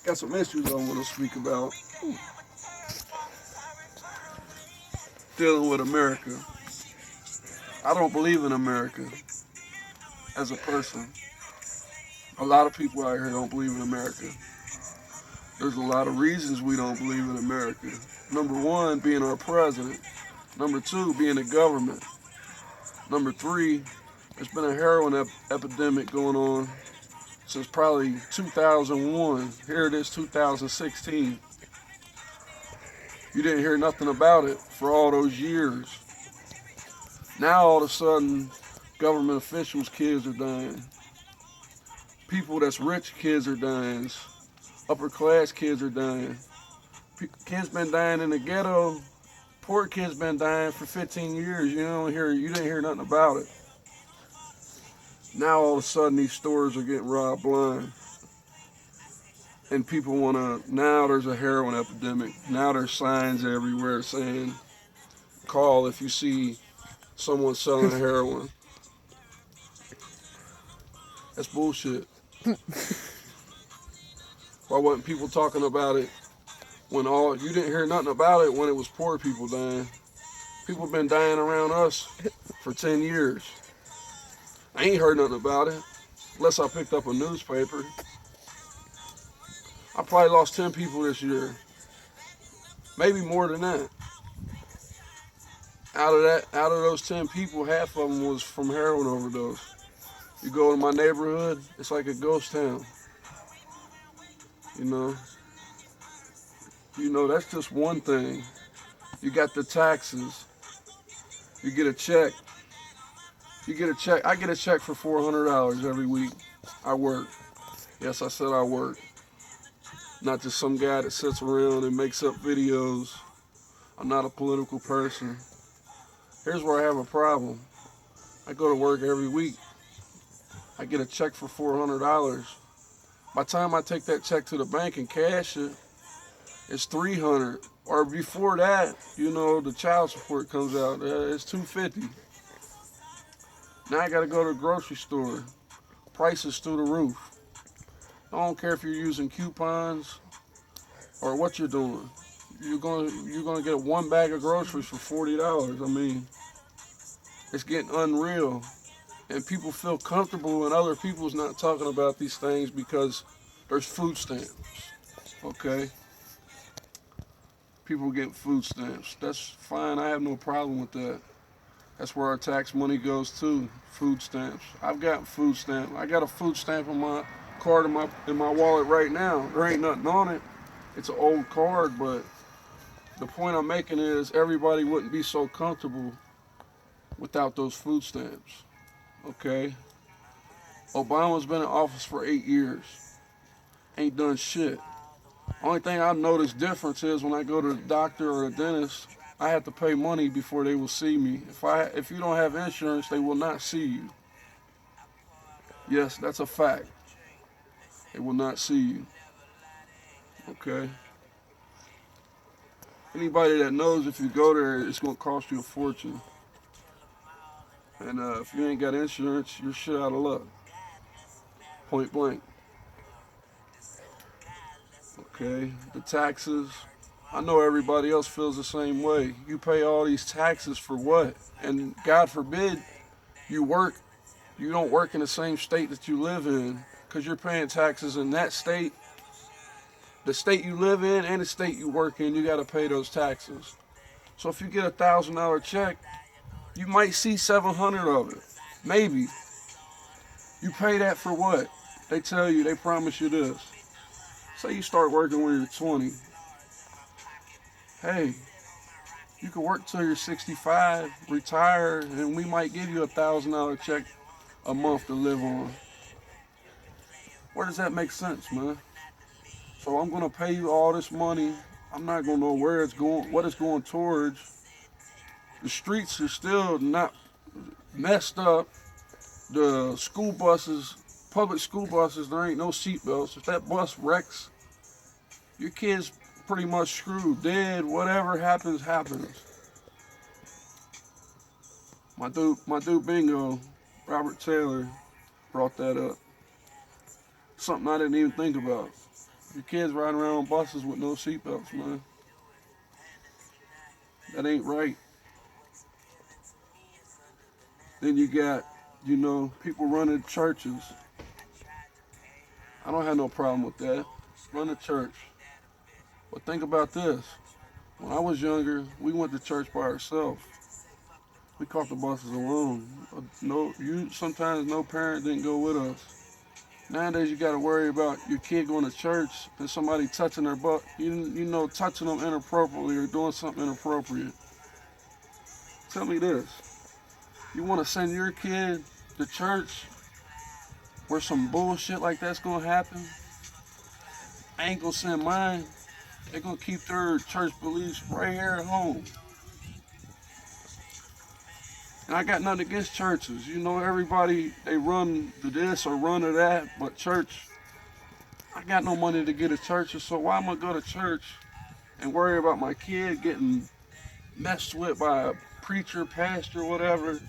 Got some issues I want to speak about dealing with America. I don't believe in America as a person. A lot of people out here don't believe in America. There's a lot of reasons we don't believe in America. Number one, being our president. Number two, being the government. Number three, there's been a heroin epidemic going on since probably 2001. Here it is, 2016. You didn't hear nothing about it for all those years. Now all of a sudden, government officials' kids are dying. People that's rich kids are dying. Upper class kids are dying. Kids been dying in the ghetto. Poor kids been dying for 15 years. You didn't hear nothing about it. Now all of a sudden these stores are getting robbed blind. And people wanna now there's a heroin epidemic. Now there's signs everywhere saying call if you see someone selling heroin. That's bullshit. Why wasn't people talking about it when all you didn't hear nothing about it when it was poor people dying? People been dying around us for 10 years. I ain't heard nothing about it unless I picked up a newspaper. I probably lost 10 people this year, maybe more than that. Out of those 10 people, half of them was from heroin overdose. You go to my neighborhood, it's like a ghost town. You know, that's just one thing. You got the taxes. You get a check. You get a check. I get a check for $400 every week. I work. Yes, I said I work. Not just some guy that sits around and makes up videos. I'm not a political person. Here's where I have a problem. I go to work every week. I get a check for $400. By the time I take that check to the bank and cash it, it's $300. Or before that, the child support comes out. It's $250. Now I gotta go to the grocery store. Prices through the roof. I don't care if you're using coupons or what you're doing. You're gonna get one bag of groceries for $40. I mean, it's getting unreal. And people feel comfortable when other people's not talking about these things because there's food stamps. Okay? People getting food stamps. That's fine. I have no problem with that. That's where our tax money goes to. Food stamps. I've got food stamp. I got a food stamp on my card in my wallet right now. There ain't nothing on it. It's an old card, but the point I'm making is everybody wouldn't be so comfortable without those food stamps. Okay? Obama's been in office for 8 years. Ain't done shit. Only thing I've noticed difference is when I go to the doctor or the dentist, I have to pay money before they will see me. If you don't have insurance, they will not see you. Yes, that's a fact. They will not see you. Okay? Anybody that knows if you go there, it's going to cost you a fortune. And if you ain't got insurance, you're shit out of luck. Point blank. Okay? The taxes. I know everybody else feels the same way. You pay all these taxes for what? And God forbid you don't work in the same state that you live in because you're paying taxes in that state. The state you live in and the state you work in, you got to pay those taxes. So if you get $1,000 check, you might see 700 of it. Maybe. You pay that for what? They promise you this. Say you start working when you're 20. Hey, you can work till you're 65, retire, and we might give you $1,000 check a month to live on. Where does that make sense, man? So I'm gonna pay you all this money. I'm not gonna know where it's going, what it's going towards. The streets are still not messed up. The school buses, public school buses, there ain't no seatbelts. If that bus wrecks, your kid's pretty much screwed, dead, whatever happens, happens. My dude Bingo, Robert Taylor, brought that up. Something I didn't even think about. Your kids riding around on buses with no seatbelts, man. That ain't right. Then you got, people running churches. I don't have no problem with that. Run a church. But think about this. When I was younger, we went to church by ourselves. We caught the buses alone. Sometimes no parent didn't go with us. Nowadays, you got to worry about your kid going to church and somebody touching their butt. Touching them inappropriately or doing something inappropriate. Tell me this. You want to send your kid to church where some bullshit like that's going to happen? I ain't going to send mine. They're going to keep their church beliefs right here at home. And I got nothing against churches. Everybody, they run to this or run to that. But church, I got no money to get to churches. So why am I going to go to church and worry about my kid getting messed with by a preacher, pastor, whatever?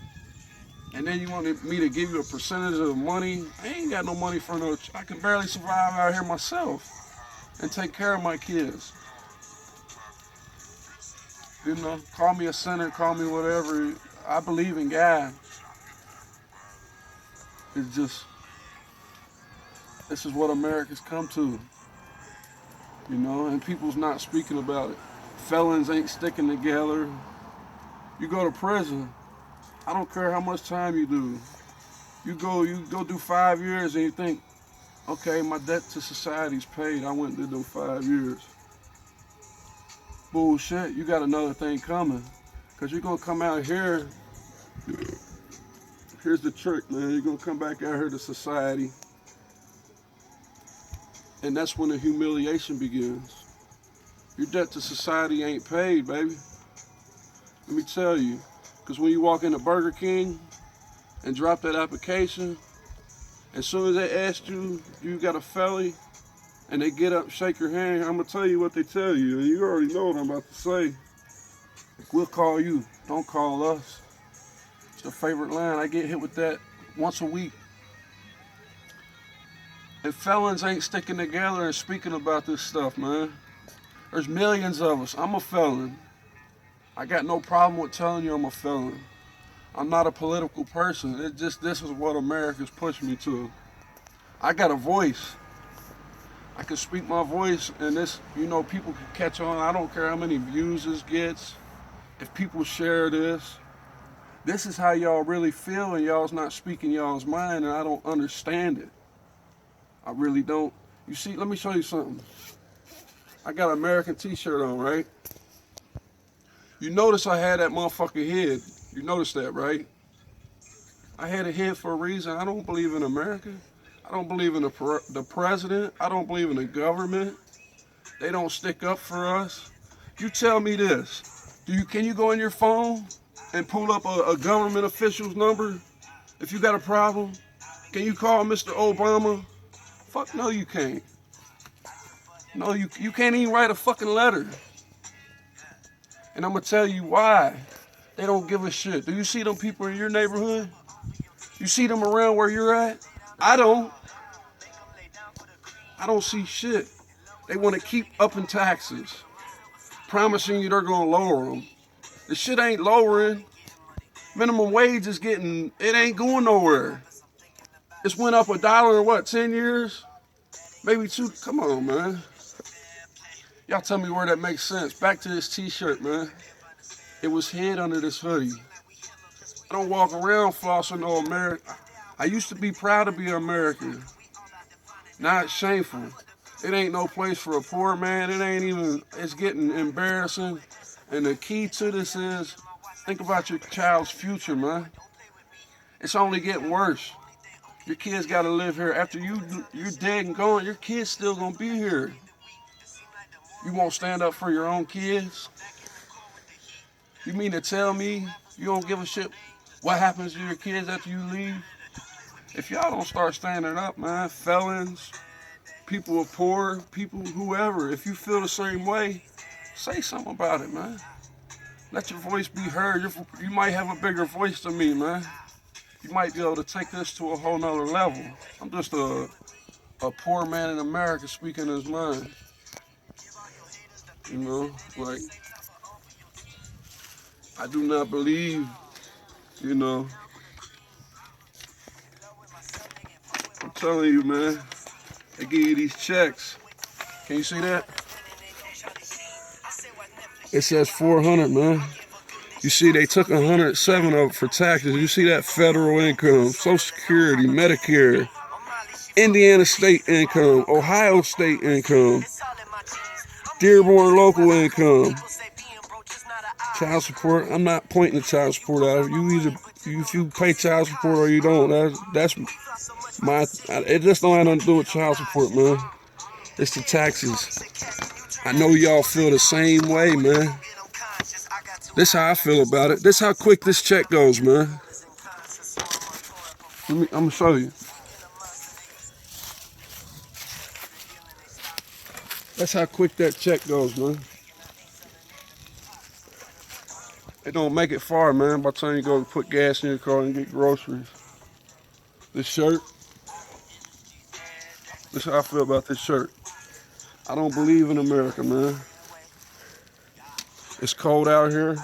And then you want me to give you a percentage of the money? I ain't got no money for no. I can barely survive out here myself and take care of my kids. Call me a sinner, call me whatever. I believe in God. It's just, this is what America's come to. And people's not speaking about it. Felons ain't sticking together. You go to prison, I don't care how much time you do. You go do 5 years and you think, okay, my debt to society's paid. I went and did them 5 years. Bullshit, you got another thing coming. Because you're going to come out here. Here's the trick, man. You're going to come back out here to society. And that's when the humiliation begins. Your debt to society ain't paid, baby. Let me tell you. Because when you walk into Burger King and drop that application, as soon as they ask you got a felony, and they get up, shake your hand, I'm going to tell you what they tell you. And you already know what I'm about to say. We'll call you. Don't call us. It's the favorite line. I get hit with that once a week. And felons ain't sticking together and speaking about this stuff, man. There's millions of us. I'm a felon. I got no problem with telling you I'm a felon. I'm not a political person. It's just this is what America's pushed me to. I got a voice. I can speak my voice, and this, people can catch on. I don't care how many views this gets. If people share this is how y'all really feel, and y'all's not speaking y'all's mind, and I don't understand it. I really don't. You see, let me show you something. I got an American t-shirt on, right? You notice I had that motherfucking head. You notice that, right? I had a head for a reason. I don't believe in America. I don't believe in the president. I don't believe in the government. They don't stick up for us. You tell me this. Can you go in your phone and pull up a government official's number if you got a problem? Can you call Mr. Obama? Fuck no, you can't. No, you can't even write a fucking letter. And I'm going to tell you why. They don't give a shit. Do you see them people in your neighborhood? You see them around where you're at? I don't. I don't see shit. They want to keep upping taxes, promising you they're going to lower them. The shit ain't lowering. Minimum wage is it ain't going nowhere. It's went up $1 in what, 10 years? Maybe 2. Come on, man. Y'all tell me where that makes sense. Back to this t-shirt, man. It was hid under this hoodie. I don't walk around flossing no American. I used to be proud to be American. Now it's shameful. It ain't no place for a poor man. It's getting embarrassing. And the key to this is, think about your child's future, man. It's only getting worse. Your kids got to live here. After you're dead and gone, your kids still going to be here. You won't stand up for your own kids? You mean to tell me you don't give a shit what happens to your kids after you leave? If y'all don't start standing up, man, felons, people who are poor, people, whoever, if you feel the same way, say something about it, man. Let your voice be heard. You might have a bigger voice than me, man. You might be able to take this to a whole nother level. I'm just a a poor man in America speaking his mind. You know, like, I do not believe, you know, I'm telling you, man, they give you these checks. Can you see that? It says 400, man. You see, they took 107 of it for taxes. You see that federal income, Social Security, Medicare, Indiana state income, Ohio state income, Dearborn local income, child support. I'm not pointing the child support out. If you pay child support or you don't, that's my. It just don't have nothing to do with child support, man. It's the taxes. I know y'all feel the same way, man. This how I feel about it. This how quick this check goes, man. I'm gonna show you. That's how quick that check goes, man. It don't make it far, man, by the time you go to put gas in your car and get groceries. This shirt, this is how I feel about this shirt. I don't believe in America, man. It's cold out here.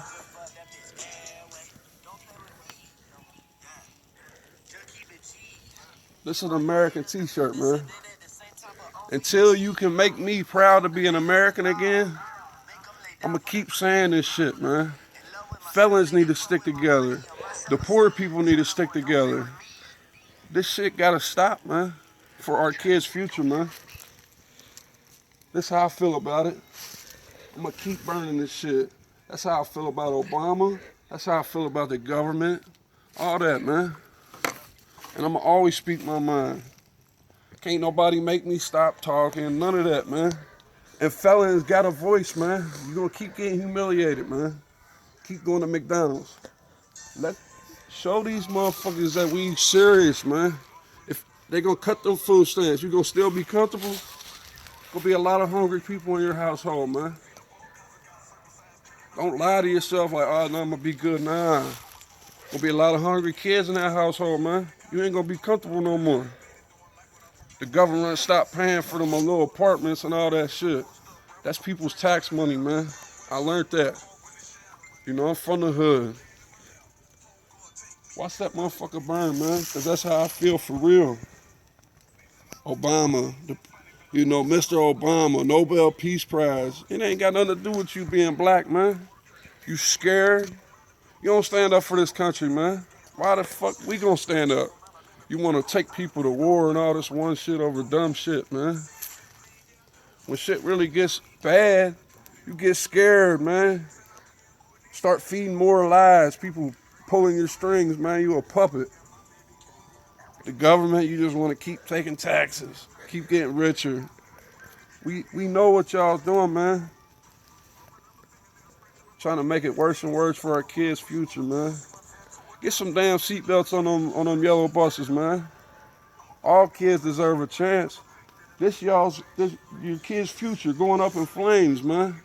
This is an American t-shirt, man. Until you can make me proud to be an American again, I'm gonna keep saying this shit, man. Felons need to stick together. The poor people need to stick together. This shit gotta stop, man. For our kids' future, man. This is how I feel about it. I'm gonna keep burning this shit. That's how I feel about Obama. That's how I feel about the government. All that, man. And I'm gonna always speak my mind. Can't nobody make me stop talking. None of that, man. And felons got a voice, man. You're gonna keep getting humiliated, man. Keep going to McDonald's. Show these motherfuckers that we serious, man. If they gonna cut them food stamps, you gonna still be comfortable? Gonna be a lot of hungry people in your household, man. Don't lie to yourself like, oh, no, I'm gonna be good. Nah. Gonna be a lot of hungry kids in that household, man. You ain't gonna be comfortable no more. The government stopped paying for them little apartments and all that shit. That's people's tax money, man. I learned that. You know, I'm from the hood. Watch that motherfucker burn, man, because that's how I feel for real. Obama, Mr. Obama, Nobel Peace Prize. It ain't got nothing to do with you being black, man. You scared? You don't stand up for this country, man. Why the fuck we gonna stand up? You wanna take people to war and all this one shit over dumb shit, man. When shit really gets bad, you get scared, man. Start feeding more lies. People pulling your strings, man. You a puppet. The government, you just want to keep taking taxes, keep getting richer. We know what y'all doing, man. Trying to make it worse and worse for our kids' future, man. Get some damn seatbelts on them yellow buses, man. All kids deserve a chance. Your kids' future going up in flames, man.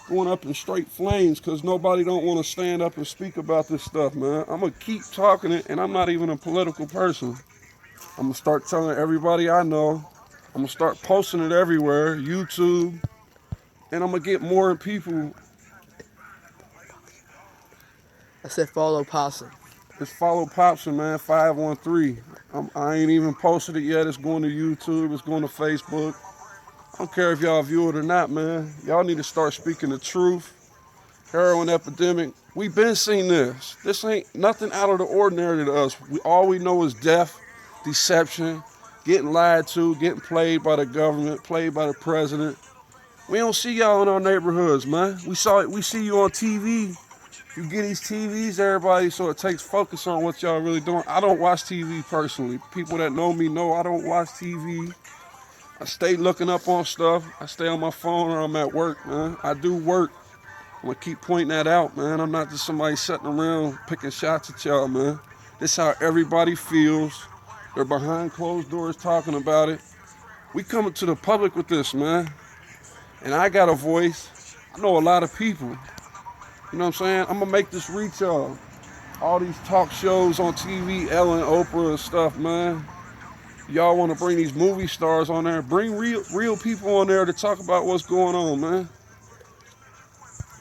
Going up in straight flames because nobody don't want to stand up and speak about this stuff, man. I'm going to keep talking it, and I'm not even a political person. I'm going to start telling everybody I know. I'm going to start posting it everywhere, YouTube, and I'm going to get more people. I said follow Possum. It's follow Popson, man, 513. I ain't even posted it yet. It's going to YouTube. It's going to Facebook. I don't care if y'all view it or not, man. Y'all need to start speaking the truth. Heroin epidemic. We've been seeing this. This ain't nothing out of the ordinary to us. All we know is death, deception, getting lied to, getting played by the government, played by the president. We don't see y'all in our neighborhoods, man. We see you on TV. You get these TVs, everybody, so it takes focus on what y'all really doing. I don't watch TV personally. People that know me know I don't watch TV. I stay looking up on stuff. I stay on my phone or I'm at work, man. I do work. I'm going to keep pointing that out, man. I'm not just somebody sitting around picking shots at y'all, man. This is how everybody feels. They're behind closed doors talking about it. We coming to the public with this, man. And I got a voice. I know a lot of people. You know what I'm saying? I'm going to make this reach y'all. All these talk shows on TV, Ellen, Oprah and stuff, man. y'all want to bring these movie stars on there. Bring real people on there to talk about what's going on, man.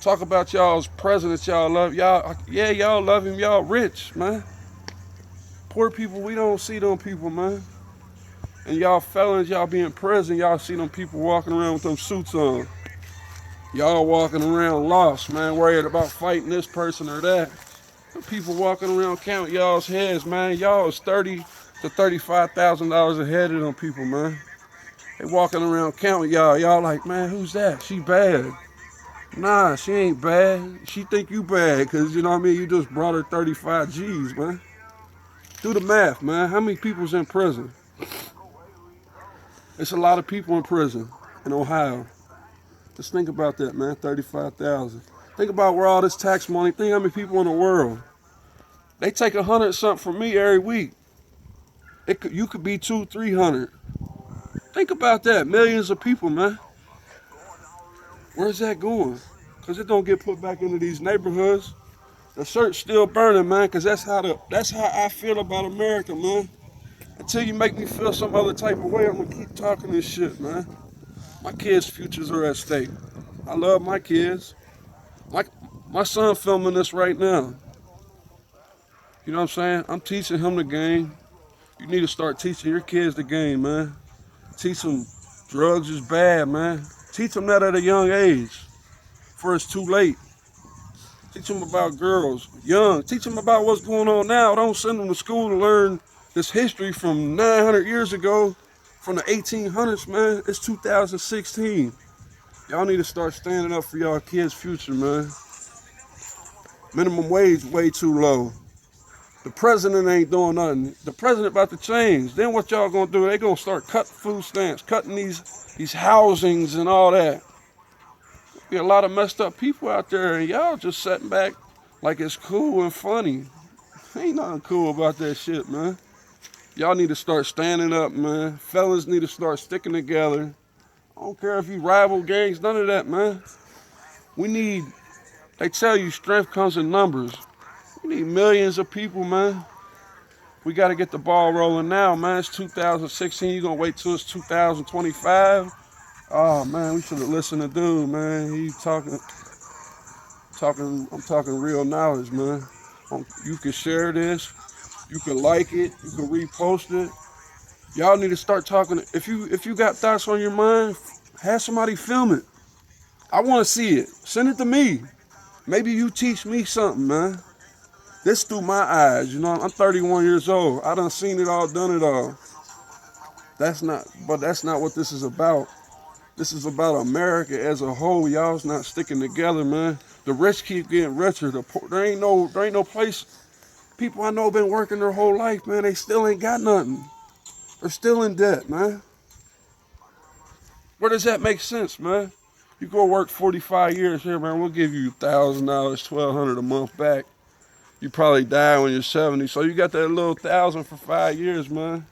Talk about y'all's president y'all love. Y'all, yeah, y'all love him. Y'all rich, man. Poor people, we don't see them people, man. And y'all felons, y'all be in prison, y'all see them people walking around with them suits on. Y'all walking around lost, man, worried about fighting this person or that. The people walking around counting y'all's heads, man. Y'all is $30,000 to $35,000 ahead of them people, man. They walking around counting y'all. Y'all like, man, who's that? She bad. Nah, she ain't bad. She think you bad because, you know what I mean, you just brought her 35 G's, man. Do the math, man. How many people's in prison? It's a lot of people in prison in Ohio. Just think about that, man. 35,000. Think about where all this tax money. Think how many people in the world. They take 100 something from me every week. You could be 200, 300. Think about that. Millions of people, man. Where's that going? Because it don't get put back into these neighborhoods. The shirt's still burning, man, because that's how I feel about America, man. Until you make me feel some other type of way, I'm going to keep talking this shit, man. My kids' futures are at stake. I love my kids. My son filming this right now. You know what I'm saying? I'm teaching him the game. You need to start teaching your kids the game, man. Teach them drugs is bad, man. Teach them that at a young age, before it's too late. Teach them about girls, young. Teach them about what's going on now. Don't send them to school to learn this history from 900 years ago, from the 1800s, man. It's 2016. Y'all need to start standing up for y'all kids' future, man. Minimum wage way too low. The president ain't doing nothing. The president about to change. Then what y'all gonna do? They gonna start cutting food stamps, cutting these housings and all that. Be a lot of messed up people out there, and y'all just sitting back like it's cool and funny. Ain't nothing cool about that shit, man. Y'all need to start standing up, man. Fellas need to start sticking together. I don't care if you rival gangs, none of that, man. They tell you strength comes in numbers. We need millions of people, man. We got to get the ball rolling now, man. It's 2016. You going to wait till it's 2025? Oh, man, we should have listened to dude, man. He I'm talking real knowledge, man. You can share this. You can like it. You can repost it. Y'all need to start talking. If you got thoughts on your mind, have somebody film it. I want to see it. Send it to me. Maybe you teach me something, man. This through my eyes, you know. I'm 31 years old. I done seen it all, done it all. That's not what this is about. This is about America as a whole. Y'all's not sticking together, man. The rich keep getting richer. The poor, there ain't no place. People I know been working their whole life, man. They still ain't got nothing. They're still in debt, man. Where does that make sense, man? You go work 45 years here, man. We'll give you $1,000, $1,200 a month back. You probably die when you're 70, so you got that little $1,000 for 5 years, man.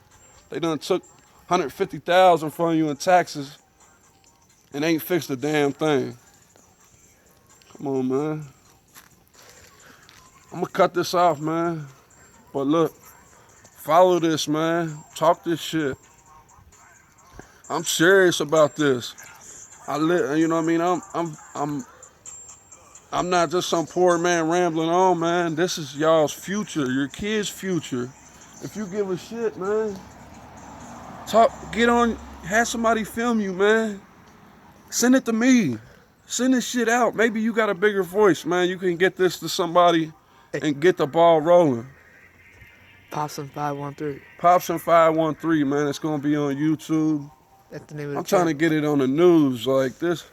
They done took $150,000 from you in taxes and ain't fixed a damn thing. Come on, man. I'm gonna cut this off, man. But look, follow this, man. Talk this shit. I'm serious about this. You know what I mean? I'm not just some poor man rambling on, man. This is y'all's future, your kids' future. If you give a shit, man, have somebody film you, man. Send it to me. Send this shit out. Maybe you got a bigger voice, man. You can get this to somebody and get the ball rolling. Popson 513. Popson 513, man. It's gonna be on YouTube. That's the name of the I'm trying to get it on the news like this.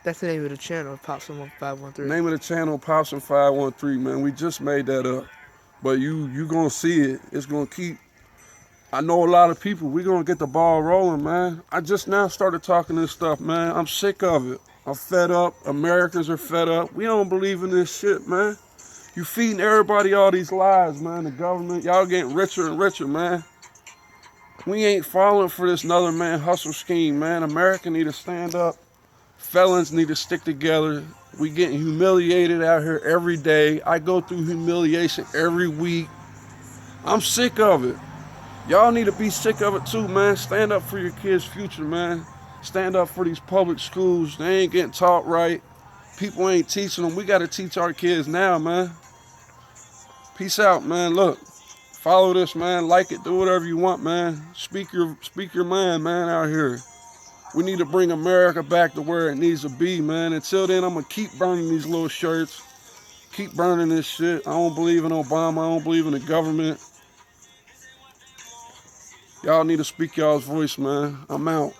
That's the name of the channel, Popson 513. Name of the channel, Popson 513, man. We just made that up. But you gonna see it. It's gonna keep. I know a lot of people. We gonna get the ball rolling, man. I just now started talking this stuff, man. I'm sick of it. I'm fed up. Americans are fed up. We don't believe in this shit, man. You feeding everybody all these lies, man. The government, y'all getting richer and richer, man. We ain't falling for this another man hustle scheme, man. America need to stand up. Felons need to stick together. We getting humiliated out here every day. I go through humiliation every week. I'm sick of it. Y'all need to be sick of it too, man. Stand up for your kids' future, man. Stand up for these public schools. They ain't getting taught right. People ain't teaching them. We got to teach our kids now, man. Peace out, man. Look, follow this, man. Like it, do whatever you want, man. Speak your mind, man, out here. We need to bring America back to where it needs to be, man. Until then, I'm going to keep burning these little shirts. Keep burning this shit. I don't believe in Obama. I don't believe in the government. Y'all need to speak y'all's voice, man. I'm out.